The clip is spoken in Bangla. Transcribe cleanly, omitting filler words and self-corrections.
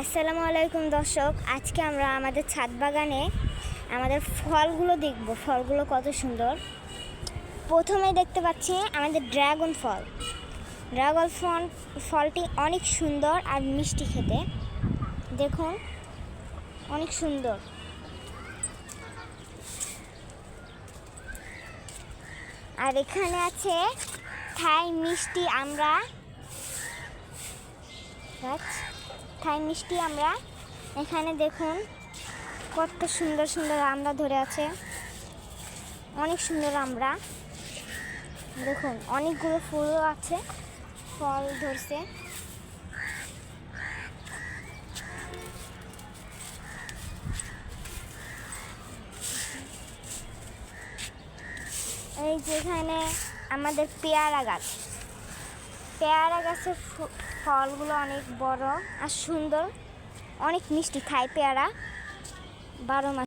আসসালামু আলাইকুম দর্শক, আজকে আমরা আমাদের ছাদ বাগানে আমাদের ফলগুলো দেখব। ফলগুলো কত সুন্দর। প্রথমে দেখতে পাচ্ছি আমাদের ড্রাগন ফলটি অনেক সুন্দর আর মিষ্টি খেতে। দেখুন, অনেক সুন্দর। আর এখানে আছে থাই মিষ্টি আমরা এখানে দেখুন কত সুন্দর সুন্দর আমড়া ধরে আছে। অনেক সুন্দর আমড়া। দেখুন অনেকগুলো ফুলও আছে, ফল ধরছে। এই যেখানে আমাদের পেয়ারা গাছের ফলগুলো অনেক বড় আর সুন্দর, অনেক মিষ্টি। খায় পেয়ারা 12 মাস।